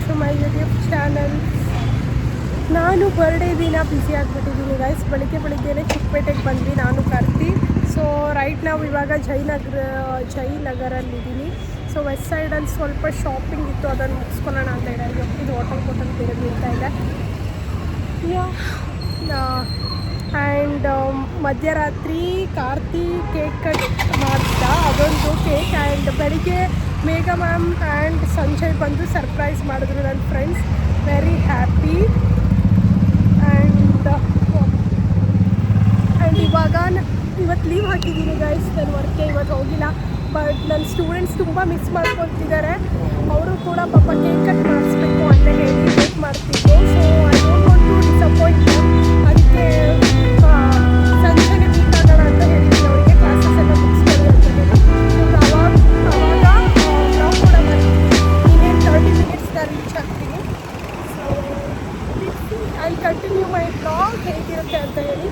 To my YouTube channel. ನಾನು birthday ದಿನ busy ಆಗಿಬಿಟ್ಟಿದ್ದೀನಿ ಗೈಸ್. ಬೆಳಿಗ್ಗೆನೇ ಚಿಕ್ಕಪೇಟೆಗೆ ಬಂದ್ವಿ ನಾನು ಕಾರ್ತಿ. ಸೊ ರೈಟ್ ನಾವು ಇವಾಗ ಜಯನಗರಲ್ಲಿದ್ದೀನಿ. ಸೊ ವೆಸ್ಟ್ ಸೈಡಲ್ಲಿ ಸ್ವಲ್ಪ ಶಾಪಿಂಗ್ ಇತ್ತು, ಅದನ್ನು ಮುಗಿಸ್ಕೊಳ್ಳೋಣ ಅಂತ ಹೇಳಿ ಇದು ಹೋಟೆಲ್ ಬೇರೆ ಬೀಳ್ತಾ ಇದೆ. ಆ್ಯಂಡ್ ಮಧ್ಯರಾತ್ರಿ ಕಾರ್ತಿ ಕೇಕ್ ಕಟ್ ಮಾಡಿದ, ಅದೊಂದು ಕೇಕ್. ಆ್ಯಂಡ್ ಬೆಳಿಗ್ಗೆ ಮೇಘ ಮ್ಯಾಮ್ ಆ್ಯಂಡ್ ಸಂಜಯ್ ಬಂದು ಸರ್ಪ್ರೈಸ್ ಮಾಡಿದ್ರು ನನ್ನ ಫ್ರೆಂಡ್ಸ್. Very happy. ಆ್ಯಂಡ್ ಇವತ್ತು ಲೀವ್ ಹಾಕಿದ್ದೀನಿ ಗೈಸ್. ನನ್ನ ವರ್ಕ್ಗೆ ಇವತ್ತು ಹೋಗಿಲ್ಲ. ಬಟ್ ನನ್ನ ಸ್ಟೂಡೆಂಟ್ಸ್ ತುಂಬ ಮಿಸ್ ಮಾಡ್ಕೊತಿದ್ದಾರೆ. ಅವರು ಕೂಡ ಪಾಪ ಕೇಕ್ ಕಟ್ ಮಾಡಿಸ್ಬೇಕು ಅಂತ ಹೇಳಿ ವೇಟ್ ಮಾಡ್ತಿದ್ದೆ. So I don't want to disappoint them. ಅದಕ್ಕೆ ಸಂಜೆಗೆ ಮೀಟ್ ಆಗೋಣ ಅಂತ ಹೇಳಿದ್ವಿ ಅವರಿಗೆ. ಕ್ಲಾಸಸ್ ಎಲ್ಲ ಮುಗಿಸ್ಕೊಳ್ಳಿ ಅಂತ ಹೇಳಿ. ಅವಾಗ ನಾವು ಕೂಡ ಬರ್ತೀವಿ. ಇನ್ನೇನು 30 ಮಿನಿಟ್ಸ್ನಲ್ಲಿ ರೀಚ್ ಆಗ್ತೀನಿ. So I continue my blog ಹೇಗಿರುತ್ತೆ ಅಂತ ಹೇಳಿ.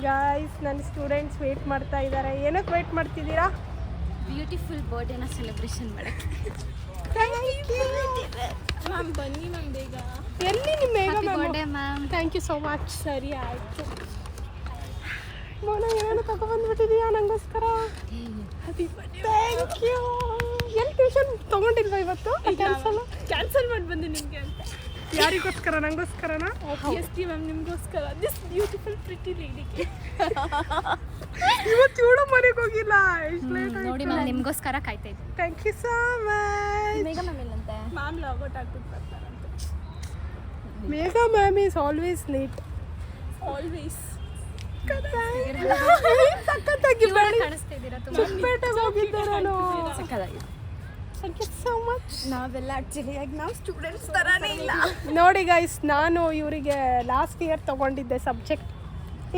ಗಾಯ್ಸ್, ನನ್ನ ಸ್ಟೂಡೆಂಟ್ಸ್ ವೇಟ್ ಮಾಡ್ತಾ ಇದ್ದಾರೆ. ಏನಕ್ಕೆ ವೇಟ್ ಮಾಡ್ತಿದ್ದೀರಾ? ಬ್ಯೂಟಿಫುಲ್ ಬರ್ಡೇನ ಸೆಲೆಬ್ರೇಷನ್ ಮಾಡೋಕ್ಕೆ. ಮ್ಯಾಮ್ ಬನ್ನಿ ಮ್ಯಾಮ್ ಬೇಗ. ಎಲ್ಲಿ ನಿಮ್ಮ ಬೇಗ birthday ma'am. Thank you so much. ಸರಿ ಆಯಿತು. ಏನೇನು ತಗೊಬಂದ್ಬಿಟ್ಟಿದೀಯಾ ನನಗೋಸ್ಕರ? Thank you. ಎಲ್ಲಿ ಟ್ಯೂಷನ್ ತೊಗೊಂಡಿಲ್ವಾ ಇವತ್ತು? ಕ್ಯಾನ್ಸಲ್ ಮಾಡಿ ಬಂದೆ ನಿಮಗೆ ಅಂತ. ಯಾರಿಗೋಸ್ಕರ? ನನಗೋಸ್ಕರನಾ? ಆಬ್ವಿಯಸ್ಲಿ ಮ್ಯಾಮ್ ನಿಮಗೋಸ್ಕರ. ದಿಸ್ ಬ್ಯೂಟಿಫುಲ್ ಪ್ರಿಟಿ ಲೇಡಿಗೆ. ಇವತ್ತು ಇವಳು ಮನೆಗೆ ಹೋಗಿಲ್ಲ. ಎಷ್ಟು ಲೇಟ್ ನೋಡಿ ಮ್ಯಾಮ್, ನಿಮಗೋಸ್ಕರ ಕಾಯ್ತಾ ಇದ್ದೀನಿ. ಥ್ಯಾಂಕ್ ಯು ಸೋ ಮಚ್. ಬೇಗ ಮ್ಯಾಮ್ ಇಲ್ಲಂತೆ. ಮ್ಯಾಮ್ ಲಾಗೌಟ್ ಆಗ್ಬಿಟ್ಟು ಬರ್ತಾರಂತೆ. Megha ma'am is always late. Always. ಸಖತ್ತಾಗಿ ಕಾಣಿಸ್ತಾ ಇದ್ದೀರಾ ತುಂಬ. ಚಿಕ್ಕಪೇಟೆಗೆ ಹೋಗಿದ್ದೆ ನಾನು. ಸಕ್ಕತ್ತಾಗಿದೆ. Thank you so much. ನಾವೆಲ್ಲ ಆ್ಯಕ್ಚುಲಿಯಾಗಿ ನಾವು ಸ್ಟೂಡೆಂಟ್ಸ್ ಥರನೇ ಇಲ್ಲ. ನೋಡಿ ಗೈಸ್, ನಾನು ಇವರಿಗೆ ಲಾಸ್ಟ್ ಇಯರ್ ತೊಗೊಂಡಿದ್ದೆ ಸಬ್ಜೆಕ್ಟ್.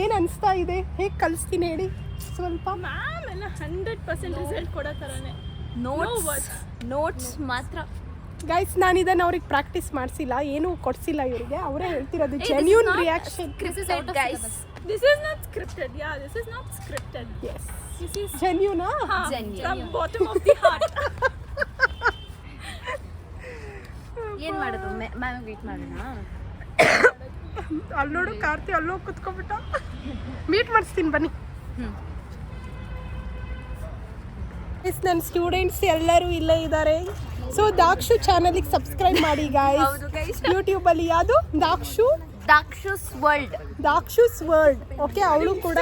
ಏನು ಅನಿಸ್ತಾ ಇದೆ? ಹೇಗೆ ಕಲಿಸ್ತೀನಿ ಹೇಳಿ ಸ್ವಲ್ಪ. ಮ್ಯಾಮ್ ಎಲ್ಲ 100% ರಿಸಲ್ಟ್ ಕೊಡೋ ಥರನೇ. ನೋಟ್ಸ್ ಮಾತ್ರ. ಗೈಸ್, ನಾನು ಇದನ್ನು ಅವ್ರಿಗೆ ಪ್ರಾಕ್ಟೀಸ್ ಮಾಡಿಸಿಲ್ಲ, ಏನೂ ಕೊಡಿಸಿಲ್ಲ ಇವರಿಗೆ. ಅವರೇ ಹೇಳ್ತಿರೋದು genuine reaction. This is not scripted. Yeah, this is not scripted. Yes. This is ಜೆನ್ಯೂನಾ? from bottom of the heart. ಏನು ಮಾಡೋದು ಮ್ಯಾಮ್? ವೇಟ್ ಮಾಡೋಣ. ಅಲ್ಲಿ ನೋಡು, ಕಾರ್ತಿ ಅಲ್ಲೋಗಿ ಕುತ್ಕೊಬಿಟ್ಟ. ಮೀಟ್ ಮಾಡಿಸ್ತೀನಿ ಬನ್ನಿ. ಎಸ್, ನನ್ನ ಸ್ಟೂಡೆಂಟ್ಸ್ ಎಲ್ಲರೂ ಇಲ್ಲೇ ಇದ್ದಾರೆ. ಸೊ ದಾಕ್ಷು ಚಾನಲಿಗೆ ಸಬ್ಸ್ಕ್ರೈಬ್ ಮಾಡಿ ಗಾಯ್ಸ್. ಯೂಟ್ಯೂಬಲ್ಲಿ ಯಾವುದು? ದಾಕ್ಷುಸ್ ವರ್ಲ್ಡ್. ಓಕೆ, ಅವಳು ಕೂಡ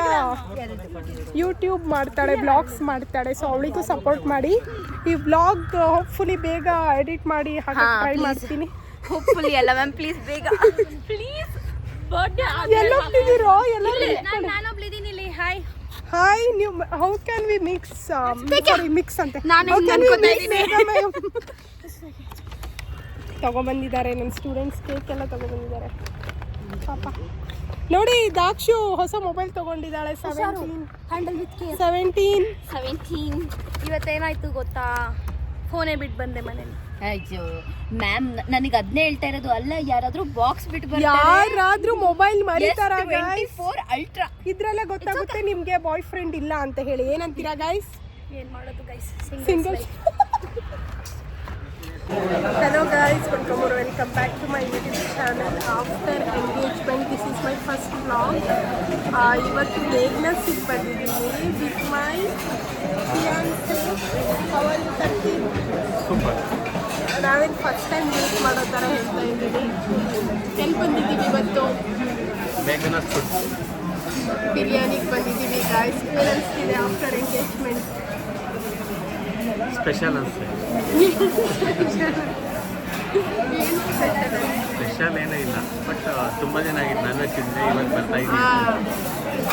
ಯೂಟ್ಯೂಬ್ ಮಾಡ್ತಾಳೆ, ಬ್ಲಾಗ್ಸ್ ಮಾಡ್ತಾಳೆ. ಸೊ ಅವಳಿಗೂ ಸಪೋರ್ಟ್ ಮಾಡಿ. ಈ ಬ್ಲಾಗ್ ಹೋಪ್ಫುಲಿ ಬೇಗ ಎಡಿಟ್ ಮಾಡಿ ಹಾಕಕ್ಕೆ ಟ್ರೈ ಮಾಡ್ತೀನಿ. ಹೋಪ್ಫುಲಿ ಅಲ್ಲ ಮ್ಯಾಮ್, ಪ್ಲೀಸ್ ಬೇಗ Please. Birthday ಎಲ್ಲ ಹೋಗ್ತಿದ್ದೀರೋ? ಎಲ್ಲ ನಾನೊಬ್ಳಿದ್ದೀನಿ ಇಲ್ಲಿ. Hi hi. ನೀವು how can we mix? Sorry, mix ಅಂತೆ. ನಾನು ಅನ್ಕೋತಾ ಇದ್ದೀನಿ. ತಗೊಬಂದಿದ್ದಾರೆ ನನ್ನ ಸ್ಟೂಡೆಂಟ್ಸ್. ಕೇಕ್ ಎಲ್ಲ ತಗೊಬಂದಿದ್ದಾರೆ ಪಾಪ. ನೋಡಿ, ದಾಕ್ಷು ಹೊಸ ಮೊಬೈಲ್ ತಗೊಂಡಿದ್ದಾಳೆ. 17. ಇವತ್ತೇನಾಯ್ತು ಗೊತ್ತಾ? ಫೋನೇ ಬಿಟ್ಟು ಬಂದೆ ಮನೇಲಿ. ಅಯ್ಯೋ ಮ್ಯಾಮ್, ನನಗೆ ಅದನ್ನೇ ಹೇಳ್ತಾ ಇರೋದು. ಅಲ್ಲ, ಯಾರಾದ್ರೂ ಬಾಕ್ಸ್ ಬಿಟ್ಟು ಯಾರಾದ್ರೂ ಮೊಬೈಲ್ ಮರಿತಾರ? 24 ಅಲ್ಟ್ರಾ. ಇದ್ರಲ್ಲೇ ಗೊತ್ತಾಗುತ್ತೆ ನಿಮ್ಗೆ ಬಾಯ್ ಫ್ರೆಂಡ್ ಇಲ್ಲ ಅಂತ ಹೇಳಿ. ಏನಂತೀರಾ ಗೈಸ್? ಏನ್ ಮಾಡೋದು guys? Single. Hello guys, welcome back to my YouTube channel. After engagement, this is my first vlog. ಇವತ್ತು ಮೇಘ್ನಸಿಗೆ ಬಂದಿದ್ದೀನಿ ವಿತ್ ಮೈ ಫಿಯಾನ್ಸೆ. ನಾವೇನು ಫಸ್ಟ್ ಟೈಮ್ ಮೀಟ್ ಮಾಡೋ ಥರ ಹೇಳ್ತಾ ಇದ್ದೀವಿ. ಎಲ್ಲಿ ಬಂದಿದ್ದೀವಿ ಇವತ್ತು? ಬಿರಿಯಾನಿಗೆ ಬಂದಿದ್ದೀವಿ ಗಾಯ್ಸ್. ಏನು ಅನಿಸ್ತಿದೆ ಆಫ್ಟರ್ ಎಂಗೇಜ್ಮೆಂಟ್? ಸ್ಪೆಷಲ್ ಅನ್ಸುತ್ತೆ. ಸ್ಪೆಷಲ್ ಏನೂ ಇಲ್ಲ, ಬಟ್ ತುಂಬ ದಿನ ಆಗಿತ್ತು ನಾನ್ ವೆಜ್ ತಿಂದೆ. ಇವತ್ತು ಬರ್ತಾ ಇದ್ದೀನಿ.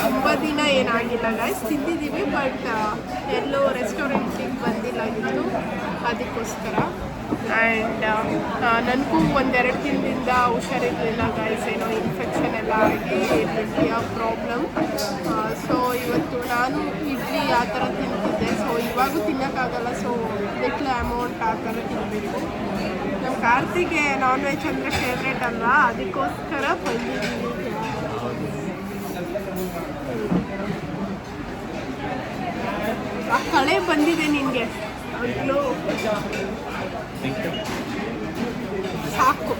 ತುಂಬ ದಿನ ಏನಾಗಿಲ್ಲ ಗೈಸ್, ತಿಂದಿದ್ದೀವಿ. ಬಟ್ ಎಲ್ಲೋ ರೆಸ್ಟೋರೆಂಟಿಗೆ ಬಂದಿಲ್ಲಾಗಿತ್ತು ಅದಕ್ಕೋಸ್ಕರ. ಆ್ಯಂಡ್ ನನಗೂ ಒಂದೆರಡು ದಿನದಿಂದ ಹುಷಾರಿರಲಿಲ್ಲ ಗೈಸ್, ಏನೋ ಇನ್ಫೆಕ್ಷನ್ ಎಲ್ಲ ಆಗಿ ಇಡ್ಲಿಯ ಪ್ರಾಬ್ಲಮ್. ಸೊ ಇವತ್ತು ನಾನು ಇಡ್ಲಿ ಆ ಥರ ತಿಂತಿದ್ದೆ. ಸೊ ಇವಾಗೂ ತಿನ್ನೋಕ್ಕಾಗಲ್ಲ. ಸೊ ಲಿಟ್ಲ್ ಅಮೌಂಟ್ ಆ ಥರ ತಿನ್ನಬೇಕು. ನಮ್ಮ ಕಾರ್ತಿಗೆ ನಾನ್ ವೆಜ್ ಅಂದರೆ ಫೇವ್ರೇಟ್ ಅಲ್ವಾ, ಅದಕ್ಕೋಸ್ಕರ ಬಂದಿದ್ದೀನಿ. ಆ ಕಳೆ ಬಂದಿದೆ ನಿನಗೆ ಅದನ್ನು ಸಾಕು.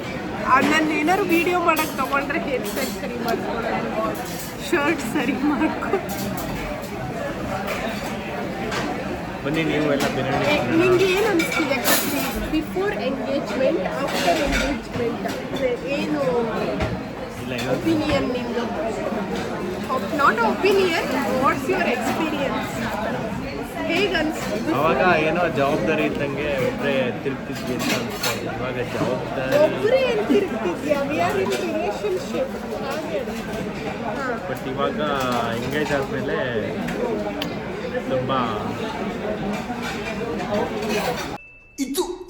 ನಾನು ಏನಾದ್ರು ವೀಡಿಯೋ ಮಾಡೋಕ್ಕೆ ತೊಗೊಂಡ್ರೆ ಹೇರ್ ಸ್ಟೈಲ್ ಸರಿ ಮಾಡ್ಕೊಳ್ಳೋದು, ಶರ್ಟ್ ಸರಿ ಮಾಡ್ಕೊ. ಬನ್ನಿ ನೀವು ಎಲ್ಲ ಬಿರಿಯಾನಿ. ನಿಂಗೆ ಏನು ಅನಿಸ್ತಿದೆ ಕತ್ತಿ? ಬಿಫೋರ್ ಎಂಗೇಜ್ಮೆಂಟ್, ಆಫ್ಟರ್ ಎಂಗೇಜ್ಮೆಂಟ್ ಏನು ಒಪಿನಿಯನ್ ನಿಂದು? Not opinion, what's your experience? ಹೇಗೆ ಅನಿಸ್ತು? ಅವಾಗ ಏನೋ ಜವಾಬ್ದಾರಿ ಇದ್ದಂಗೆ ಒಬ್ಬರೇ ತಿರುಗ್ತಿದ್ವಿ ಅಂತ ಅನಿಸ್ತಾ ಇದೆ. ಇವಾಗ ಜವಾಬ್ದಾರಿ ಒಬ್ಬರೇ ಏನು ತಿರುಗ್ತಿದ್ಯಾ? We are in relationship. ಹಾಗೆ ಬಟ್ ಇವಾಗ ಎಂಗೇಜ್ ಆದಮೇಲೆ ತುಂಬ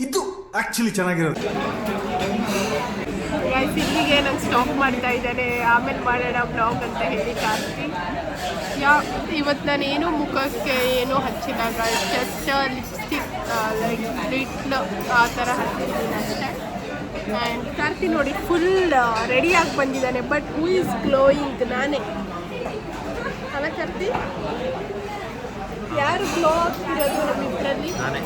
ಇದು ಆಕ್ಚುಲಿ ಚೆನ್ನಾಗಿರೋದು. ಗೈಸ್ ಇಲ್ಲಿಗೆ ನಾನು ಸ್ಟಾಪ್ ಮಾಡ್ತಾ ಇದ್ದೇನೆ, ಆಮೇಲೆ ಮಾಡೋಣ ಬ್ಲಾಗ್ ಅಂತ ಹೇಳಿ ಕಾರ್ತಿ. ಇವತ್ತು ನಾನೇನು ಮುಖಕ್ಕೆ ಏನೂ ಹಚ್ಚಿಲ್ಲ guys, just lipstick like little ಆ ಥರ ಹಚ್ಚಿದ್ದೀನಿ ಅಷ್ಟೇ. ಆ್ಯಂಡ್ ಕಾರ್ತಿ ನೋಡಿ ಫುಲ್ ರೆಡಿಯಾಗಿ ಬಂದಿದ್ದಾನೆ. But who is glowing? ನಾನೇ ಅಲ್ಲ ಕಾರ್ತಿ? ಯಾರು ಗ್ಲೋ ಆಗ್ತಿರೋದು ನಮ್ಮಿಬ್ಬರಲ್ಲಿ? ನಾನೇ.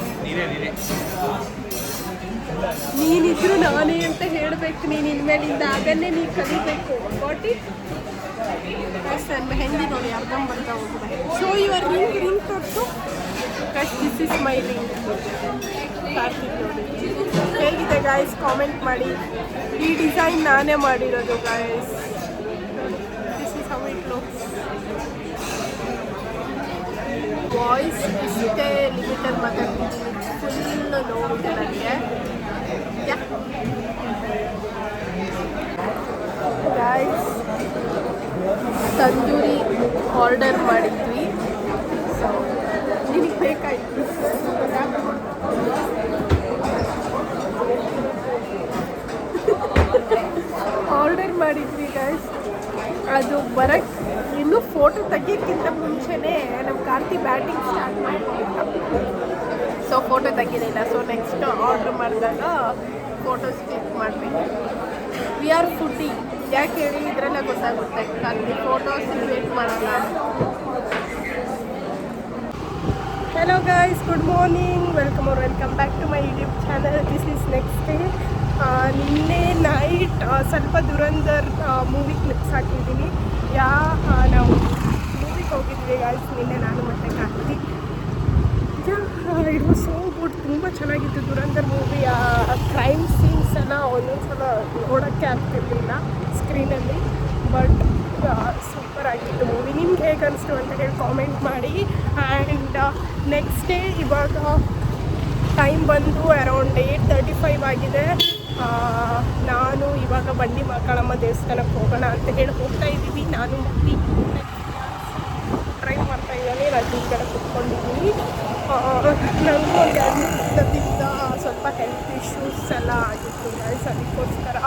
ನೀನಿದ್ರು ನಾನೇ ಅಂತ ಹೇಳಬೇಕು. ನೀನು ಇನ್ಮೇಲಿಂದ ಅದನ್ನೇ ನೀನು ಕಲಿಬೇಕು. ಗಾಟಿ ನನ್ನ ಮೆಹಂದಿ ನೋಡಿ ಅರ್ಧಂಬರ್ಧ ಹೋಗಿದೆ. ಸೊ ಯುವರ್ ರಿಂಗ್ ತೋರಿಸು. This is my ring. Karthik ನೋಡಿ ಹೇಗಿದೆ ಗಾಯ್ಸ್, ಕಾಮೆಂಟ್ ಮಾಡಿ. ಈ ಡಿಸೈನ್ ನಾನೇ ಮಾಡಿರೋದು guys. This is how it looks. Voice ಇಷ್ಟೇ ಲಿಮಿಟಲ್ಲಿ ಮಾತಾಡ್ತಿದ್ದೀನಿ, ಫುಲ್ ನೋವಿದೆ ನನಗೆ. ಗೈಸ್ ತಂದೂರಿ ಆರ್ಡರ್ ಮಾಡಿದ್ವಿ. ಸೊ ನಿನಗೆ ಬೇಕಾಯಿತು ಆರ್ಡರ್ ಮಾಡಿದ್ವಿ ಗೈಸ್. ಅದು ಬರೋಕ್ಕೆ ಇನ್ನೂ ಫೋಟೋ ತೆಗಿಯೋಕ್ಕಿಂತ ಮುಂಚೆನೇ ನಮ್ಮ ಕಾರ್ತಿ ಬ್ಯಾಟಿಂಗ್ ಸ್ಟಾರ್ಟ್ ಮಾಡಿಬಿಟ್ಟ. ಸೊ ಫೋಟೋ ತೆಗಿಲಿಲ್ಲ. ಸೊ ನೆಕ್ಸ್ಟ್ ಆರ್ಡ್ರ್ ಮಾಡಿದಾಗ ಫೋಟೋಸ್ ಕ್ಲಿಕ್ ಮಾಡಬೇಕು. We are foodie. ಯಾಕೆ ಹೇಳಿ, ಇದರಲ್ಲೇ ಗೊತ್ತಾಗುತ್ತೆ. ಕಾರ್ತಿ ಫೋಟೋಸ್ ವೇಟ್ ಮಾಡೋಣ. Hello guys, good morning, welcome back to my YouTube channel. This is next day. ನಿನ್ನೆ ನೈಟ್ ಸ್ವಲ್ಪ ದುರಂಧರ್ ಮೂವಿ ಕ್ಲಿಪ್ಸ್ ಹಾಕಿದ್ದೀನಿ. ನಾವು ಮೂವಿಗೆ ಹೋಗಿದ್ವಿ ಗೈಸ್ ನಿನ್ನೆ, ನಾನು ಮತ್ತು Karti. It was so good. ತುಂಬ ಚೆನ್ನಾಗಿತ್ತು ದುರಂಧರ್ ಮೂವಿ. ಕ್ರೈಮ್ ಸೀನ್ಸ್ ಎಲ್ಲ ಒಂದೊಂದ್ಸಲ ನೋಡೋಕ್ಕೆ ಆಗ್ತಿರ್ಲಿಲ್ಲ ಸ್ಕ್ರೀನಲ್ಲಿ. ಬಟ್ ಸೂಪರ್ ಆಗಿತ್ತು ಮೂವಿ. ನಿಮ್ಗೆ ಹೇಗೆ ಅನಿಸ್ತು ಅಂತ ಹೇಳಿ ಕಾಮೆಂಟ್ ಮಾಡಿ. ಆ್ಯಂಡ್ ನೆಕ್ಸ್ಟ್ ಡೇ ಇವಾಗ ಟೈಮ್ ಬಂದು ಅರೌಂಡ್ 8:35 ಆಗಿದೆ. ನಾನು ಇವಾಗ ಬಂಡಿ ಮಕ್ಕಳಮ್ಮ ದೇವಸ್ಥಾನಕ್ಕೆ ಹೋಗೋಣ ಅಂತ ಹೇಳಿ ಹೋಗ್ತಾ ಇದ್ದೀವಿ. ನಾನು ಮಕ್ಕಿ ಡ್ರೈವ್ ಮಾಡ್ತಾ ಇದ್ದಾನೆ, ನಾನು ಈ ಕಡೆ ಕುತ್ಕೊಂಡಿದ್ದೀನಿ. ನನಗೂ ಒಂದು 2 ದಿನದಿಂದ ಸ್ವಲ್ಪ ಹೆಲ್ತ್ ಇಶ್ಯೂಸ್ ಎಲ್ಲ ಆಗಿತ್ತು ಗೈಸ್, ಅದಕ್ಕೋಸ್ಕರ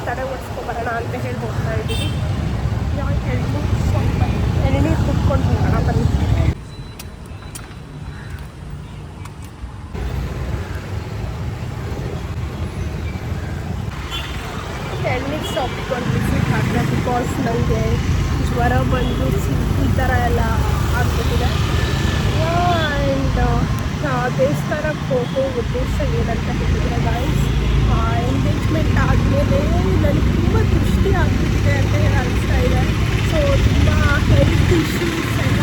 ತಡೆ ಓಡಿಸ್ಕೊಬರೋಣ ಅಂತ ಹೇಳಿ ಹೋಗ್ತಾ ಇದ್ದೀವಿ. ಯಾಕೆ ಹೇಳಿ ಸ್ವಲ್ಪ ಎಣ್ಣೆ ಕುತ್ಕೊಂಡು ಹೋಗೋಣ ಬನ್ನಿ. ಎಣ್ಣೆಗೆ ಸಾಪ್ಕೊಂಡು ವಿಸಿಟ್ ಹಾಕಿದೆ. ಬಿಕಾಸ್ ನನಗೆ ಜ್ವರ ಬಂದು ಈ ಥರ ಎಲ್ಲ ಆಗ್ಬಿಟ್ಟಿದೆ. ಆ್ಯಂಡ್ ದೇವಸ್ಥಾನಕ್ಕೆ ಹೋಗೋ ಉದ್ದೇಶ ಏನಂತ ಹೇಳಿದರೆ ಗೈಸ್, ಎಂಗೇಜ್ಮೆಂಟ್ ಆದಮೇಲೆ ನನಗೆ ತುಂಬ ದೃಷ್ಟಿ ಆಗ್ಬಿಟ್ಟಿದೆ ಅಂತ ಹೇಳಿ ಅನಿಸ್ತಾ ಇದೆ. ಸೊ ತುಂಬ ಹೆಲ್ತ್ ಇಶ್ಯೂಸ್ ಎಲ್ಲ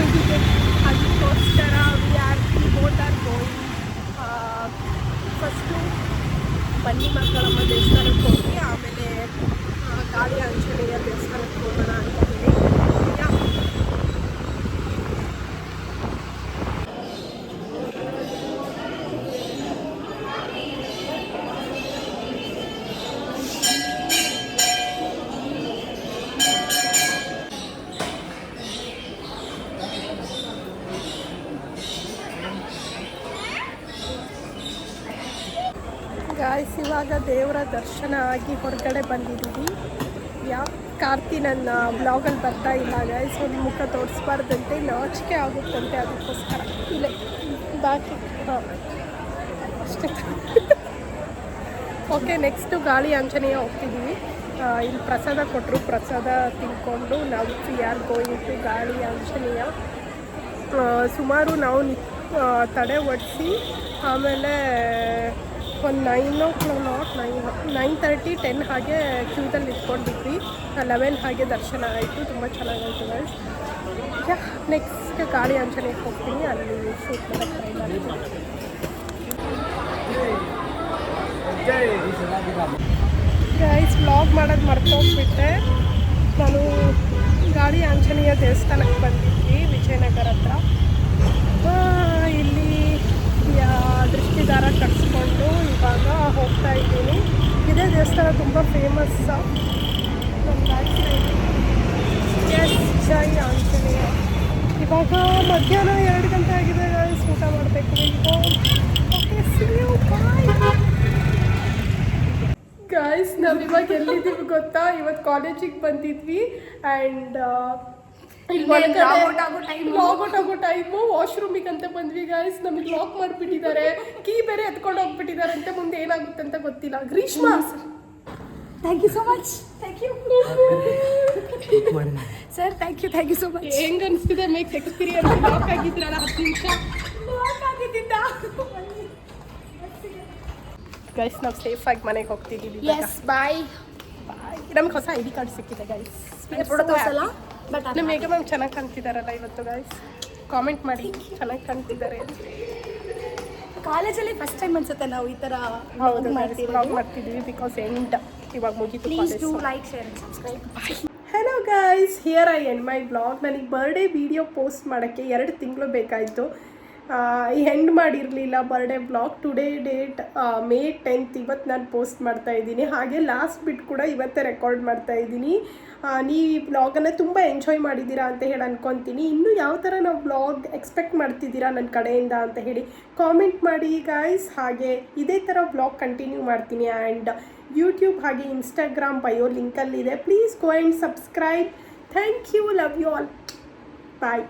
ಆಗಿದೆ. ಅದಕ್ಕೋಸ್ಕರ ಬೋತ್ ಆರ್ ಗೋಯಿಂಗ್. ಫಸ್ಟು ಬನ್ನಿ ಮಕ್ಕಳಮ್ಮ ದೇವಸ್ಥಾನಕ್ಕೆ ಹೋಗಿ ಆಮೇಲೆ ಕಾಳಿ ಆಂಜನೇಯ ದೇವಸ್ಥಾನಕ್ಕೆ ಹೋಗೋಣ ಅಂತ ಹೇಳಿ. ಗಾಯ್ಸ್ ಇವಾಗ ದೇವರ ದರ್ಶನ ಆಗಿ ಹೊರಗಡೆ ಬಂದಿದ್ದೀವಿ. ಕಾರ್ತಿ ನನ್ನ ಬ್ಲಾಗಲ್ಲಿ ಬರ್ತಾ ಇಲ್ಲ ಗಾಯ್ಸ್, ಒಂದು ಮುಖ ತೋರಿಸ್ಬಾರ್ದಂತೆ, ನಾಚಿಕೆ ಆಗುತ್ತಂತೆ, ಅದಕ್ಕೋಸ್ಕರ ಇಲ್ಲೇ ಬಾಕಿ ಹಾಂ ಅಷ್ಟೇ. ಓಕೆ, ನೆಕ್ಸ್ಟು ಗಾಳಿ ಆಂಜನೇಯ ಹೋಗ್ತಿದ್ದೀವಿ. ಇಲ್ಲಿ ಪ್ರಸಾದ ಕೊಟ್ಟರು, ಪ್ರಸಾದ ತಿನ್ಕೊಂಡು ನಾವು ವಿ ಆರ್ ಗೋಯಿಂಗ್ ಟು ಗಾಳಿ ಆಂಜನೇಯ. ಸುಮಾರು ನಾವು ತಡೆ ಒಡಿಸಿ ಆಮೇಲೆ ಒಂದು 9:30 10 ಹಾಗೆ ಕ್ಯೂದಲ್ಲಿ ಇಟ್ಕೊಂಡಿದ್ವಿ. 11 ಹಾಗೆ ದರ್ಶನ ಆಯಿತು, ತುಂಬ ಚೆನ್ನಾಗಾಯಿತು ಗೈಸ್. ನೆಕ್ಸ್ಟ್ ಗಾಳಿ ಆಂಜನೇಯಕ್ಕೆ ಹೋಗ್ತೀನಿ, ಅಲ್ಲಿ ಶೂಟ್ ಮಾಡೋಕ್ಕೆ ಟ್ರೈ ಮಾಡ್ತೀನಿ. ಗೈಸ್ ವ್ಲಾಗ್ ಮಾಡೋದು ಮರ್ತೋಗ್ಬಿಟ್ಟೆ. ನಾನು ಗಾಳಿ ಆಂಜನೇಯ ದೇವಸ್ಥಾನಕ್ಕೆ ಬಂದಿದ್ವಿ ವಿಜಯನಗರ ಹತ್ರ. ಇಲ್ಲಿ ದೃಷ್ಟಿದಾರ ಕಟ್ಸ್ಕೊಂಡು ಇವಾಗ ಹೋಗ್ತಾ ಇದ್ದೀನಿ. ಇದೇ ದೇವಸ್ಥಾನ ತುಂಬ ಫೇಮಸ್. ಎಸ್, ಜೈ ಆಂಜನೇಯ. ಇವಾಗ ಮಧ್ಯಾಹ್ನ 2 ಗಂಟೆ ಆಗಿದೆ ಗೈಸ್, ಊಟ ಮಾಡಬೇಕು ಈಗ. Okay, see you, bye. Guys ನಾವಿವಾಗ ಎಲ್ಲಿದ್ದೀವಿ ಗೊತ್ತಾ? ಇವತ್ತು ಕಾಲೇಜಿಗೆ ಬಂದಿದ್ವಿ ಆ್ಯಂಡ್ ಲಾಗೌಟ್ ಆಗೋ ಟೈಮು ವಾಶ್ರೂಮಿಗೆ ಅಂತ ಬಂದ್ವಿ ಗೈಸ್. ನಮಗೆ ಲಾಕ್ ಮಾಡಿಬಿಟ್ಟಿದ್ದಾರೆ, ಕೀ ಬೇರೆ ಎತ್ಕೊಂಡು ಹೋಗ್ಬಿಟ್ಟಿದ್ದಾರೆ ಅಂತ. ಮುಂದೆ ಏನಾಗುತ್ತೆ ಅಂತ ಗೊತ್ತಿಲ್ಲ. Grishma thank you so much. Thank you sir, thank you so much. ಹೆಂಗೆ ಅನಿಸ್ತಿದೆ ಮೇಕ್ಸ್ ಎಕ್ಸ್ಪೀರಿಯನ್ಸ್? ಲಾಕ್ ಆಗಿದ್ರಲ್ಲ 10 ನಿಮಿಷ ಲಾಕ್ ಆಗಿದ್ದಿದ್ದ. ಗೈಸ್ ನಾವು ಸೇಫಾಗಿ ಮನೆಗೆ ಹೋಗ್ತಿದ್ದೀವಿ. ಎಸ್, ಬಾಯ್. ನಮ್ಗೆ ಹೊಸ ID ಕಾರ್ಡ್ ಸಿಕ್ಕಿದೆ ಗೈಸ್. ನಮ್ಮ ಮೇಘ ಮ್ಯಾಮ್ ಚೆನ್ನಾಗಿ ಕಾಣ್ತಿದ್ದಾರಲ್ಲ ಇವತ್ತು ಗೈಸ್. ಕಾಮೆಂಟ್ ಮಾಡಿ, ಚೆನ್ನಾಗಿ ಕಾಣ್ತಿದ್ದಾರೆ. ಕಾಲೇಜಲ್ಲಿ ಫಸ್ಟ್ ಟೈಮ್ ಅನ್ಸುತ್ತೆ ನಾವು ಈ ಥರ ಹೌದು ವ್ಲಾಗ್ ಮಾಡ್ತಿದ್ದೀವಿ, ಬಿಕಾಸ್ ಎಂಡ್ ಇವಾಗ ಮುಗೀತು. Please do like, share and subscribe. Hello guys, here I end my blog. ನನಗೆ ಬರ್ಡೇ ವೀಡಿಯೋ ಪೋಸ್ಟ್ ಮಾಡೋಕ್ಕೆ 2 ತಿಂಗಳು ಬೇಕಾಯಿತು. ಎಂಡ್ ಮಾಡಿರಲಿಲ್ಲ birthday blog. Today date May 10th. ಇವತ್ತು ನಾನು ಪೋಸ್ಟ್ ಮಾಡ್ತಾಯಿದ್ದೀನಿ. ಹಾಗೆ ಲಾಸ್ಟ್ ಬಿಟ್ ಕೂಡ ಇವತ್ತೇ ರೆಕಾರ್ಡ್ ಮಾಡ್ತಾಯಿದ್ದೀನಿ. ನೀವು ಈ ಬ್ಲಾಗನ್ನು ತುಂಬ ಎಂಜಾಯ್ ಮಾಡಿದ್ದೀರಾ ಅಂತ ಹೇಳಿ ಅನ್ಕೊತೀನಿ. ಇನ್ನೂ ಯಾವ ಥರ ನಾವು ಬ್ಲಾಗ್ ಎಕ್ಸ್ಪೆಕ್ಟ್ ಮಾಡ್ತಿದ್ದೀರಾ ನನ್ನ ಕಡೆಯಿಂದ ಅಂತ ಹೇಳಿ ಕಾಮೆಂಟ್ ಮಾಡಿ ಗಾಯ್ಸ್. ಹಾಗೆ ಇದೇ ಥರ ಬ್ಲಾಗ್ ಕಂಟಿನ್ಯೂ ಮಾಡ್ತೀನಿ. ಆ್ಯಂಡ್ ಯೂಟ್ಯೂಬ್ ಹಾಗೆ ಇನ್ಸ್ಟಾಗ್ರಾಮ್ ಬಯೋ ಲಿಂಕಲ್ಲಿದೆ. Please go and subscribe. Thank you, love you all, bye.